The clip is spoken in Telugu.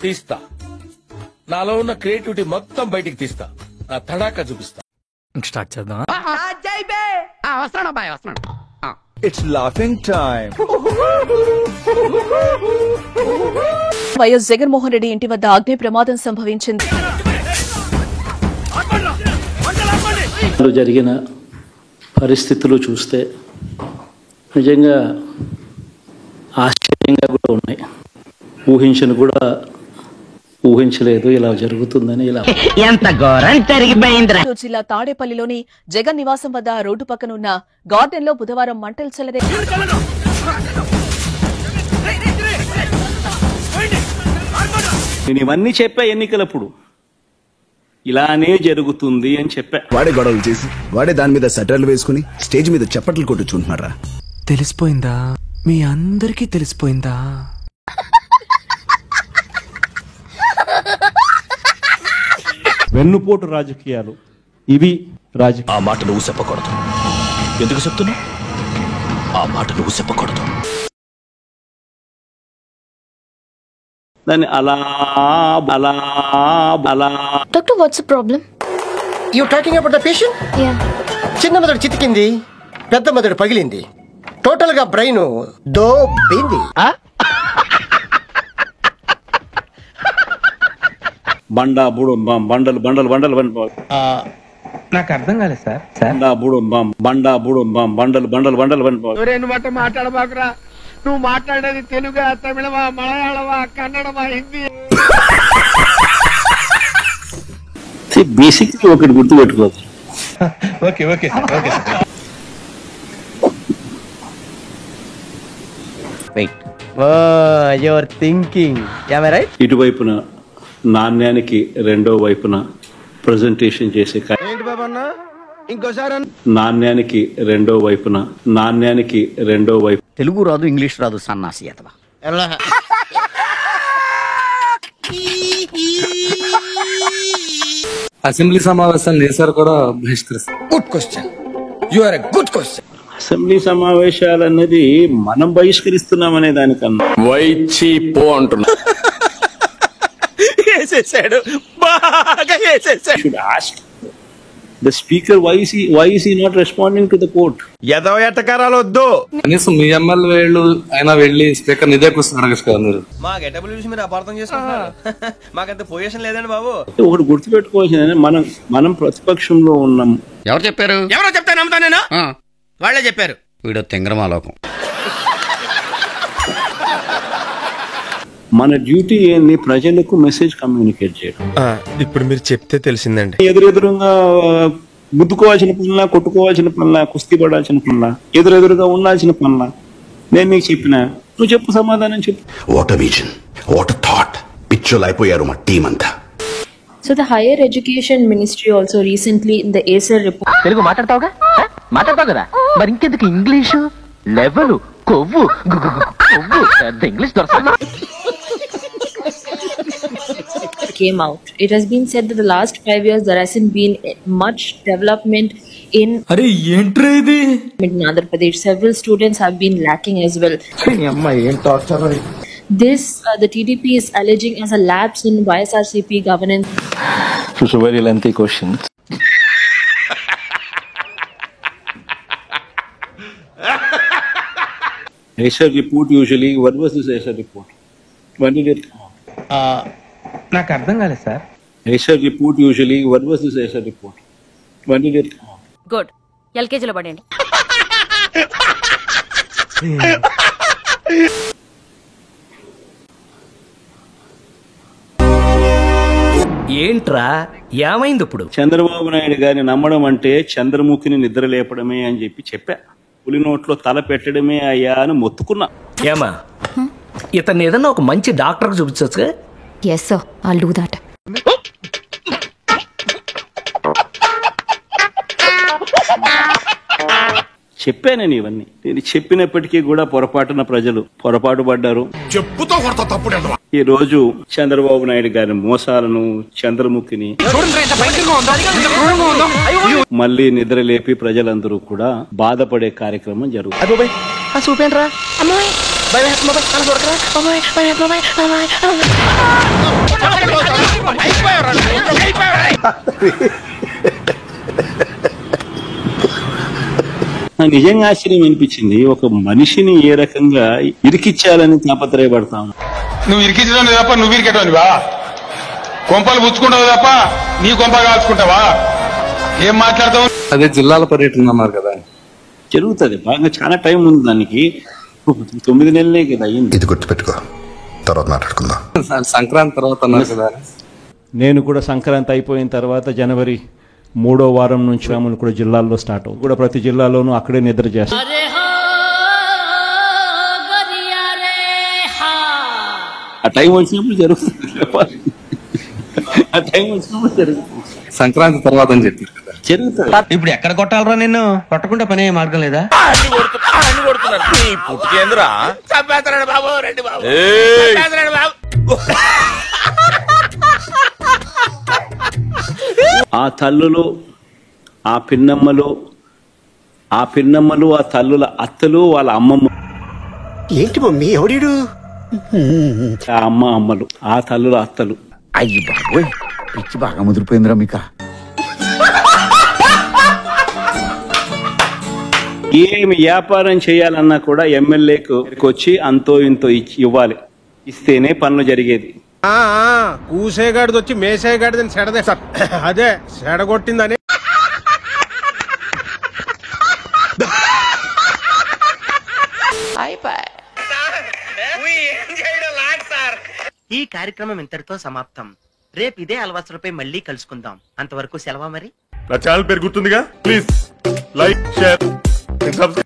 తీస్తా, నాలో ఉన్న క్రియేటివిటీ మొత్తం బయటికి తీస్తా, నా తడాకా చూపిస్తా. స్టార్ట్ చేద్దాం. It's laughing time. YS Jaganmohan Reddy ఇంటి వద్ద అగ్ని ప్రమాదం సంభవించింది. జరిగిన పరిస్థితులు చూస్తే నిజంగా ఆశ్చర్యంగా కూడా ఉన్నాయి. ఊహించలేదు ఇలా జరుగుతుందని. ఇలా ఎంత ఘోరం జరిగిపోయింది. జిల్లా తాడేపల్లిలోని జగన్ నివాసం వద్ద రోడ్డు పక్కన ఉన్న గార్డెన్ లో బుధవారం మంటలు చెలరేగాయి. నేను ఇవన్నీ చెప్పా ఎన్నికలప్పుడు, ఇలానే జరుగుతుంది అని చెప్పా. వాడే గొడవలు చేసి వాడే దాని మీద సెటర్లు వేసుకుని స్టేజ్ మీద చప్పట్లు కొట్టుచుంటున్నారా? తెలిసిపోయిందా? మీ అందరికీ తెలిసిపోయిందా? వెన్నుపోటు రాజకీయాలు ఇవి. ఆ మాట నువ్వు చెప్పకూడదు. ఎందుకు చెప్తున్నా? ఆ మాట నువ్వు చెప్పకూడదు. దాన్ని అలా అలా అలా. Doctor, what's the problem? You talking about the patient? Yeah. చిన్న మెదడు చితికింది, పెద్ద మెదడు పగిలింది, టోటల్ గా బ్రెయిన్ దోబింది. బండా బూడు బండలు బండలు బండలు నాకు అర్థం కాలేదు సార్. బండా బూడు బండలు బండలు బండలు మాట్లాడబాకురా. నువ్వు మాట్లాడేది తెలుగా, తమిళమా, మలయాళమా, కన్నడమా, హిందీ? బేసిక్ ఒకటి గుర్తు పెట్టుకోవచ్చు. Okay okay okay. Wait, your thinking, am I right? ఇటువైపున నాణ్యానికి రెండో వైపున ప్రజెంటేషన్ చేసే నాణ్యానికి రెండో వైపున తెలుగు రాదు, ఇంగ్లీష్ రాదు, సన్నాసి అతవా. అసెంబ్లీ సమావేశాలు చేశారు కూడా బహిష్కరిస్తారు. Good question. You are a good question. Assembly సమావేశాలు అన్నది మనం బహిష్కరిస్తున్నాం అనే దానికన్నా వైచిపో అంటున్నా. should ask the speaker why is he not responding to the court. ఎదవ ఎట్టకారాలు వద్దు. కనీసం మీ ఎమ్మెల్యే వేళ్ళు అయినా వెళ్ళి స్పీకర్ ఇదే క్వశ్చన్ అడగచ్చు కదా మీరు. మా గెటబుల్ చూసి మీరు అపార్థం చేసుకుంటున్నారు. మాకంత పొజిషన్ లేదండి బాబు. ఒకటి గుర్తుపెట్టుకోవాల్సింది, మనం ప్రతిపక్షంలో ఉన్నాం. ఎవరు చెప్పారు? ఎవరో చెప్తే నమ్ముతానేనా? వాళ్ళే చెప్పారు. వీడో తెంగరమాలోకం. మన డ్యూటీ ఏంది? ప్రజలకు మెసేజ్ కమ్యూనికేట్ చేయడం. ఇప్పుడు మీరు చెప్తే తెలిసిందండి. ఎదురుగా గుద్దుకోవాల్సిన పనులా, కొట్టుకోవాల్సిన పనులా, కుస్తీ పడాల్సిన పనులా, ఎదురుగా ఉండాల్సిన పనులా నేను నీకు చెప్పినా నువ్వు చెప్పు, సమాధానం చెప్పు. What vision, what thought. పిచ్చోలు అయిపోయారు మా టీం అంతా. So the Higher Education Ministry also recently in the Acer report. Telugu మాట్లాడతావుగా? మాట్లాడతావు కదా, మరి ఇంకెందుకు ఇంగ్లీషు? లెవెల్ కొవ్వు పెద్ద ఇంగ్లీష్ దొరకదు. Came out. It has been said that the last 5 years there hasn't been much development in Andhra Pradesh. Several students have been lacking as well. This the TDP is alleging as a lapse in YSRCP governance. It's a very lengthy question. Acer report usually, what was this Acer report? When did it come? నాకు అర్థం కాలేదు sir. Acer report usually, what was this Acer report? When did it come? Good. LKGలో పడండి. ఏంట్రా ఏమైంది ఇప్పుడు? చంద్రబాబు నాయుడు గారిని నమ్మడం అంటే చంద్రముఖిని నిద్ర లేపడమే అని చెప్పా. పులి నోట్లో తల పెట్టడమే అయ్యా అని మొత్తుకున్నా. ఏమా ఇతన్ని ఏదన్నా ఒక మంచి డాక్టర్కి చూపించవచ్చు. Yes sir, I'll do that. చెప్పాను నేను ఇవన్నీ. నేను చెప్పినప్పటికీ కూడా పొరపాటు పడ్డారు. ఈ రోజు చంద్రబాబు నాయుడు గారి మోసాలను, చంద్రముఖిని మళ్ళీ నిద్ర లేపి ప్రజలందరూ కూడా బాధపడే కార్యక్రమం జరుగుతుంది. నిజంగా ఆశ్చర్యం అనిపించింది. ఒక మనిషిని ఏ రకంగా ఇరికిచ్చాలని తాపత్రయపడతాం. నువ్వు ఇరికించడం తప్ప నువ్వు ఇరికేటోనివా? కొంపలు పుచ్చుకుంటావు తప్ప నీ కొంప కాల్చుకుంటావా? ఏం మాట్లాడతావు? అదే జిల్లాల పర్యటన అన్నారు కదా, జరుగుతుంది. బాగా చాలా టైం ఉంది దానికి. 9 నెలలే కదా అయింది. ఇది గుర్తుపెట్టుకో, తర్వాత మాట్లాడుకుందాం. సంక్రాంతి తర్వాత అన్నారు కదా. నేను కూడా సంక్రాంతి అయిపోయిన తర్వాత జనవరి 3వ వారం నుంచి రాములు కూడా జిల్లాల్లో స్టార్ట్ అవుతుంది. కూడా ప్రతి జిల్లాలోనూ అక్కడే నిద్ర చేస్తాం. ఆ టైం వచ్చినప్పుడు జరుగుతుంది. ఆ టైం వచ్చినప్పుడు జరుగుతుంది. సంక్రాంతి తర్వాత అని చెప్పి జరుగుతుంది. ఇప్పుడు ఎక్కడ కొట్టాలరా నిన్ను? కొట్టకుండా పనే మార్గం లేదా? ఆ తల్లులు, ఆ పిన్నమ్మలు, ఆ తల్లుల అత్తలు, వాళ్ళ అమ్మమ్మ, ఏంటి మమ్మీ ఎవడీడు? ఆ అమ్మలు, ఆ తల్లుల అత్తలు. అయ్యి బాబోయ్, పిచ్చి బాగా ముదిరిపోయిందిరా మీకా. ఏమి వ్యాపారం చేయాలన్నా కూడా ఎమ్మెల్యేకు వచ్చి అంతో ఇంతో ఇవ్వాలి, ఇస్తేనే పనులు జరిగేది. కూసేగాడిది వచ్చి మేసేగాడిదని సెడదే సార్, అదే సెడగొట్టిందని. ఈ కార్యక్రమం ఇంతటితో సమాప్తం. రేపు ఇదే అలవాసులపై మళ్ళీ కలుసుకుందాం. అంతవరకు సెలవా మరి. నా ఛానల్ పేరు గుర్తుందిగా, ప్లీజ్ లైక్, షేర్, సబ్స్క్రైబ్.